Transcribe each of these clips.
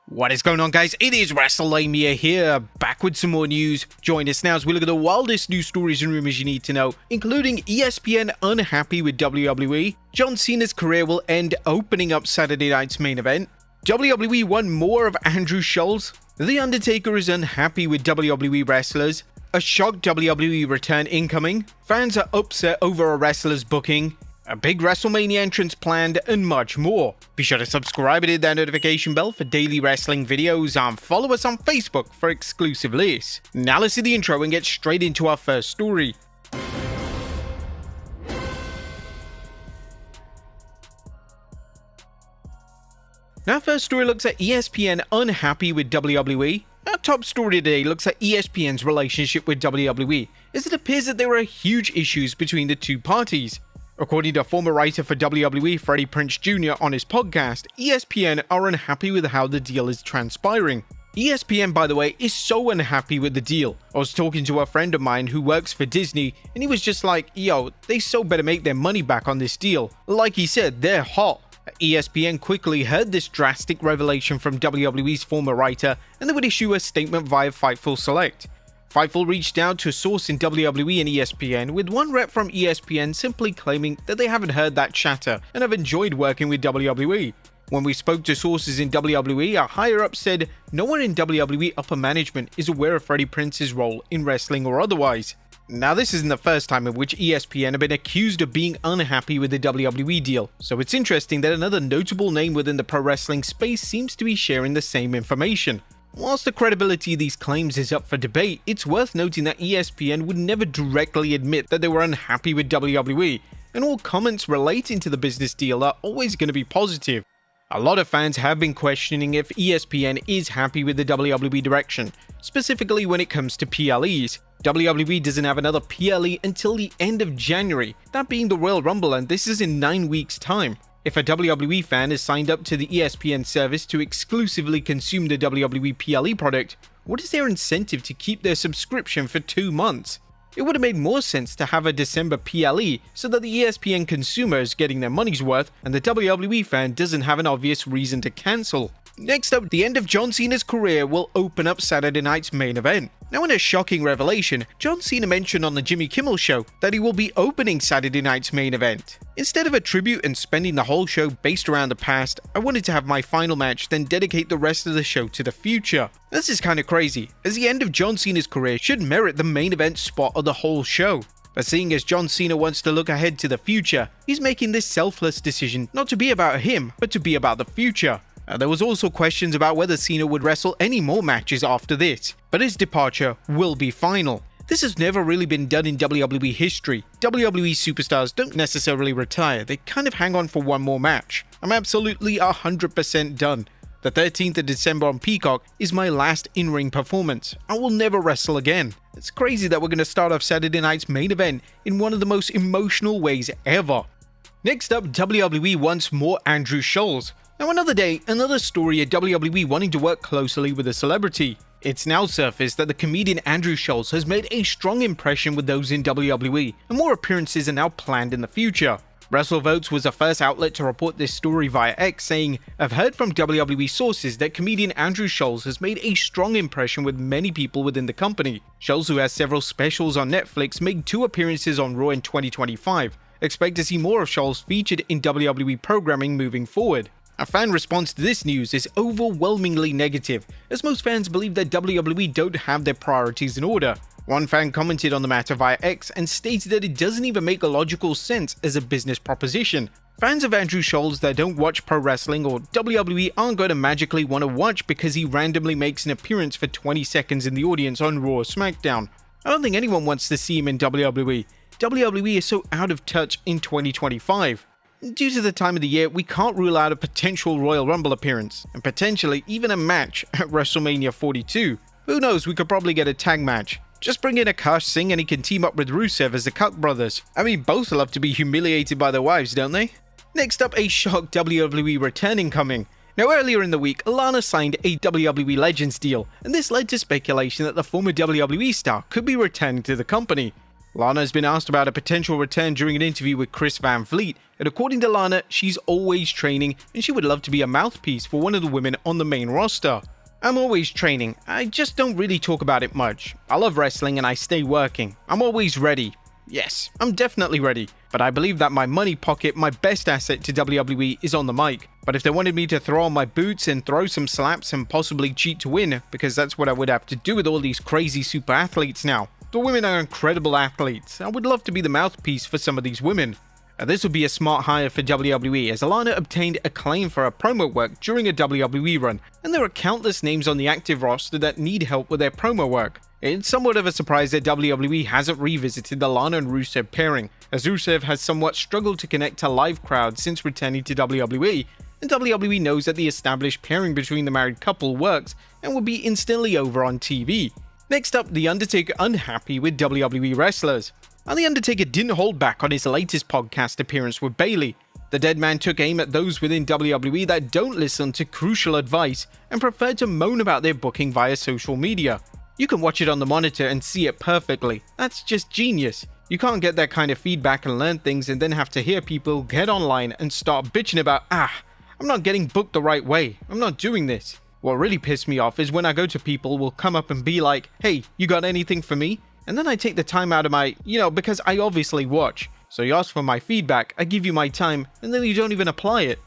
What is going on, guys? It is WRESTLEMANIA here, back with some more news. Join us now as we look at the wildest news stories and rumors you need to know, including ESPN unhappy with WWE, John Cena's career will end opening up Saturday night's main event, WWE won more of Andrew Schulz, The Undertaker is unhappy with WWE wrestlers, a shocked WWE return incoming, fans are upset over a wrestler's booking, a big WrestleMania entrance planned, and much more. Be sure to subscribe and hit that notification bell for daily wrestling videos and follow us on Facebook for exclusive lists. Now let's see the intro and get straight into our first story. Our first story looks at ESPN unhappy with WWE. Our top story today looks at ESPN's relationship with WWE, as it appears that there are huge issues between the two parties. According to former writer for WWE Freddie Prinze Jr. on his podcast, ESPN are unhappy with how the deal is transpiring. ESPN, by the way, is so unhappy with the deal. I was talking to a friend of mine who works for Disney, and he was just like, yo, they so better make their money back on this deal. Like he said, they're hot. ESPN quickly heard this drastic revelation from WWE's former writer, and they would issue a statement via Fightful Select. Fightful reached out to a source in WWE and ESPN, with one rep from ESPN simply claiming that they haven't heard that chatter and have enjoyed working with WWE. When we spoke to sources in WWE, a higher-up said no one in WWE upper management is aware of Freddie Prinze's role in wrestling or otherwise. Now, this isn't the first time in which ESPN have been accused of being unhappy with the WWE deal, so it's interesting that another notable name within the pro wrestling space seems to be sharing the same information. Whilst the credibility of these claims is up for debate, it's worth noting that ESPN would never directly admit that they were unhappy with WWE, and all comments relating to the business deal are always going to be positive. A lot of fans have been questioning if ESPN is happy with the WWE direction, specifically when it comes to PLEs. WWE doesn't have another PLE until the end of January, that being the Royal Rumble, and this is in 9 weeks' time. If a WWE fan is signed up to the ESPN service to exclusively consume the WWE PLE product, what is their incentive to keep their subscription for 2 months? It would have made more sense to have a December PLE so that the ESPN consumer is getting their money's worth and the WWE fan doesn't have an obvious reason to cancel. Next up, the end of John Cena's career will open up Saturday night's main event. Now, in a shocking revelation, John Cena mentioned on the Jimmy Kimmel Show that he will be opening Saturday night's main event. Instead of a tribute and spending the whole show based around the past, I wanted to have my final match, then dedicate the rest of the show to the future. This is kind of crazy, as the end of John Cena's career should merit the main event spot of the whole show. But seeing as John Cena wants to look ahead to the future, he's making this selfless decision not to be about him, but to be about the future. There was also questions about whether Cena would wrestle any more matches after this, but his departure will be final. This has never really been done in WWE history. WWE superstars don't necessarily retire, they kind of hang on for one more match. I'm absolutely 100% done. The 13th of December on Peacock is my last in-ring performance. I will never wrestle again. It's crazy that we're going to start off Saturday night's main event in one of the most emotional ways ever. Next up, WWE wants more Andrew Schulz. Now, another day, another story of WWE wanting to work closely with a celebrity. It's now surfaced that the comedian Andrew Schulz has made a strong impression with those in WWE, and more appearances are now planned in the future. WrestleVotes was the first outlet to report this story via X, saying, "I've heard from WWE sources that comedian Andrew Schulz has made a strong impression with many people within the company. Schulz, who has several specials on Netflix, made 2 appearances on Raw in 2025. Expect to see more of Schulz featured in WWE programming moving forward." A fan response to this news is overwhelmingly negative, as most fans believe that WWE don't have their priorities in order. One fan commented on the matter via X and stated that it doesn't even make a logical sense as a business proposition. Fans of Andrew Schulz that don't watch pro wrestling or WWE aren't going to magically want to watch because he randomly makes an appearance for 20 seconds in the audience on Raw or SmackDown. I don't think anyone wants to see him in WWE. WWE is so out of touch in 2025. Due to the time of the year, we can't rule out a potential Royal Rumble appearance, and potentially even a match at WrestleMania 42. Who knows, we could probably get a tag match. Just bring in Akash Singh and he can team up with Rusev as the Cut Brothers. I mean, both love to be humiliated by their wives, don't they? Next up, a shock WWE return incoming. Now, earlier in the week, Lana signed a WWE Legends deal, and this led to speculation that the former WWE star could be returning to the company. Lana has been asked about a potential return during an interview with Chris Van Vliet, and according to Lana, she's always training and she would love to be a mouthpiece for one of the women on the main roster. I'm always training, I just don't really talk about it much. I love wrestling and I stay working. I'm always ready. Yes, I'm definitely ready, but I believe that my money pocket, my best asset to WWE is on the mic. But if they wanted me to throw on my boots and throw some slaps and possibly cheat to win, because that's what I would have to do with all these crazy super athletes now. The women are incredible athletes. I would love to be the mouthpiece for some of these women. This would be a smart hire for WWE, as Lana obtained acclaim for her promo work during a WWE run, and there are countless names on the active roster that need help with their promo work. It's somewhat of a surprise that WWE hasn't revisited the Lana and Rusev pairing, as Rusev has somewhat struggled to connect to live crowds since returning to WWE, and WWE knows that the established pairing between the married couple works and will be instantly over on TV. Next up, The Undertaker unhappy with WWE wrestlers. And The Undertaker didn't hold back on his latest podcast appearance with Bayley. The dead man took aim at those within WWE that don't listen to crucial advice and prefer to moan about their booking via social media. You can watch it on the monitor and see it perfectly. That's just genius. You can't get that kind of feedback and learn things and then have to hear people get online and start bitching about, I'm not getting booked the right way. I'm not doing this. What really pissed me off is when I go to people will come up and be like, hey, you got anything for me? And then I take the time out of my, because I obviously watch. So you ask for my feedback, I give you my time, and then you don't even apply it.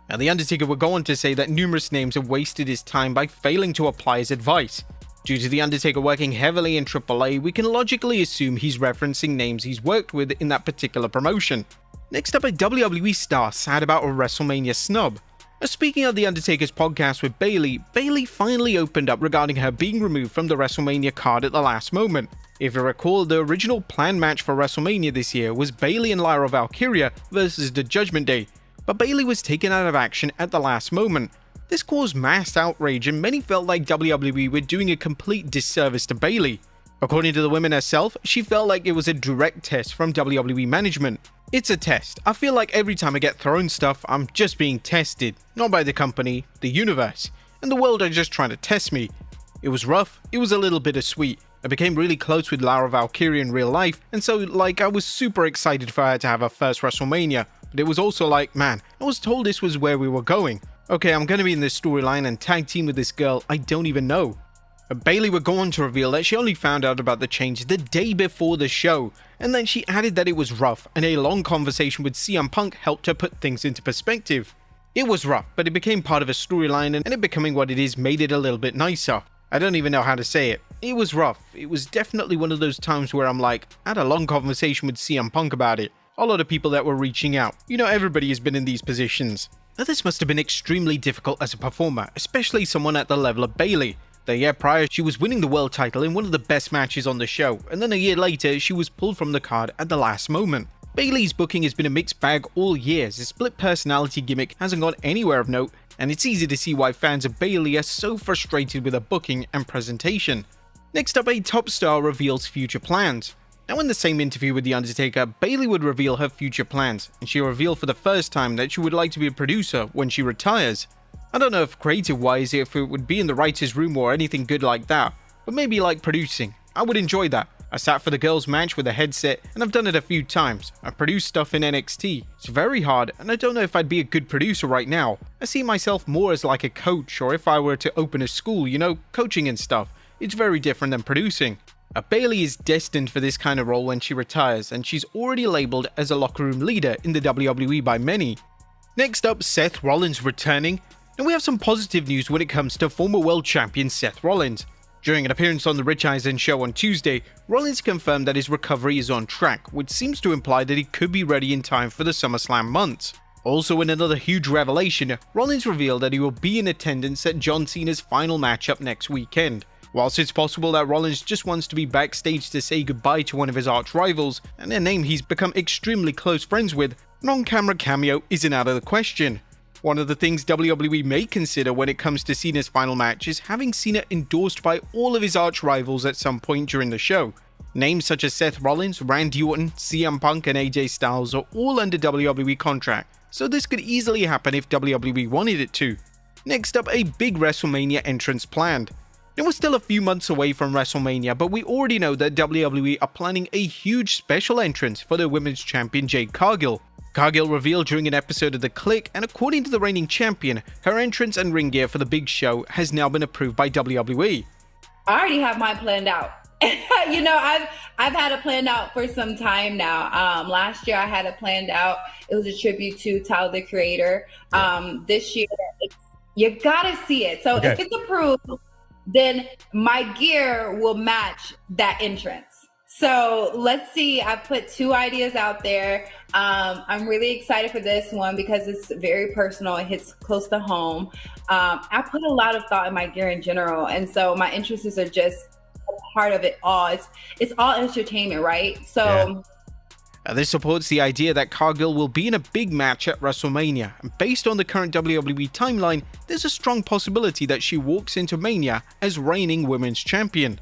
Now The Undertaker would go on to say that numerous names have wasted his time by failing to apply his advice. Due to The Undertaker working heavily in AAA, we can logically assume he's referencing names he's worked with in that particular promotion. Next up, a WWE star sad about a WrestleMania snub. Speaking of The Undertaker's podcast with Bayley, Bayley finally opened up regarding her being removed from the WrestleMania card at the last moment. If you recall, the original planned match for WrestleMania this year was Bayley and Lyra Valkyria versus the Judgment Day, but Bayley was taken out of action at the last moment. This caused mass outrage and many felt like WWE were doing a complete disservice to Bayley. According to the woman herself, she felt like it was a direct test from WWE management. It's a test. I feel like every time I get thrown stuff, I'm just being tested. Not by the company, the universe. And the world are just trying to test me. It was rough, it was a little bittersweet. I became really close with Lyra Valkyria in real life, and so I was super excited for her to have her first WrestleMania. But it was also like, man, I was told this was where we were going. Okay, I'm gonna be in this storyline and tag team with this girl I don't even know. Bayley would go on to reveal that she only found out about the change the day before the show, and then she added that it was rough and a long conversation with CM Punk helped her put things into perspective. It was rough, but it became part of a storyline, and it becoming what it is made it a little bit nicer. I don't even know how to say it. It was rough. It was definitely one of those times where I'm like, I had a long conversation with CM Punk about it. A lot of people that were reaching out. Everybody has been in these positions. Now this must have been extremely difficult as a performer, especially someone at the level of Bayley. The year prior, she was winning the world title in one of the best matches on the show, and then a year later, she was pulled from the card at the last moment. Bayley's booking has been a mixed bag all year. The split personality gimmick hasn't gone anywhere of note, and it's easy to see why fans of Bayley are so frustrated with her booking and presentation. Next up, a top star reveals future plans. Now in the same interview with The Undertaker, Bayley would reveal her future plans, and she revealed for the first time that she would like to be a producer when she retires. I don't know if creative-wise if it would be in the writer's room or anything good like that, but maybe like producing. I would enjoy that. I sat for the girls' match with a headset, and I've done it a few times. I produced stuff in NXT. It's very hard, and I don't know if I'd be a good producer right now. I see myself more as like a coach, or if I were to open a school, coaching and stuff. It's very different than producing. Bayley is destined for this kind of role when she retires, and she's already labeled as a locker room leader in the WWE by many. Next up, Seth Rollins returning. And we have some positive news when it comes to former world champion Seth Rollins. During an appearance on the Rich Eisen show on Tuesday, Rollins confirmed that his recovery is on track, which seems to imply that he could be ready in time for the SummerSlam months. Also in another huge revelation, Rollins revealed that he will be in attendance at John Cena's final matchup next weekend. Whilst it's possible that Rollins just wants to be backstage to say goodbye to one of his arch rivals, and a name he's become extremely close friends with, an on-camera cameo isn't out of the question. One of the things WWE may consider when it comes to Cena's final match is having Cena endorsed by all of his arch rivals at some point during the show. Names such as Seth Rollins, Randy Orton, CM Punk and AJ Styles are all under WWE contract, so this could easily happen if WWE wanted it to. Next up, a big WrestleMania entrance planned. Now, we're still a few months away from WrestleMania, but we already know that WWE are planning a huge special entrance for their women's champion Jade Cargill. Cargill revealed during an episode of The Click, and according to the reigning champion, her entrance and ring gear for the big show has now been approved by WWE. I already have mine planned out. You know, I've had it planned out for some time now. Last year I had it planned out. It was a tribute to Tyler, the Creator. This year, you gotta see it. So if it's approved, then my gear will match that entrance. So let's see. I put 2 ideas out there. I'm really excited for this one because it's very personal. It hits close to home. I put a lot of thought in my gear in general, and so my interests are just a part of it all. It's all entertainment, right? So this supports the idea that Cargill will be in a big match at WrestleMania, and based on the current WWE timeline, there's a strong possibility that she walks into Mania as reigning women's champion.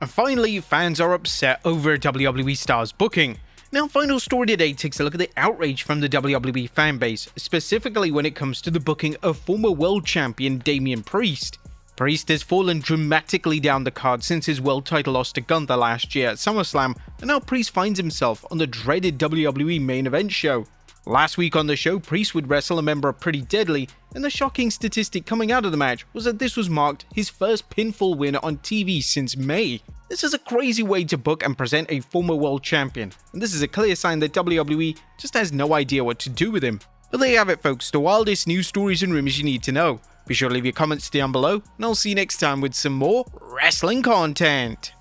And finally, fans are upset over WWE Star's booking. Now, final story today takes a look at the outrage from the WWE fanbase, specifically when it comes to the booking of former world champion Damian Priest. Priest has fallen dramatically down the card since his world title loss to Gunther last year at SummerSlam, and now Priest finds himself on the dreaded WWE main event show. Last week on the show, Priest would wrestle a member of Pretty Deadly, and the shocking statistic coming out of the match was that this was marked his first pinfall win on TV since May. This is a crazy way to book and present a former world champion, and this is a clear sign that WWE just has no idea what to do with him. But there you have it, folks, the wildest news stories and rumors you need to know. Be sure to leave your comments down below, and I'll see you next time with some more wrestling content.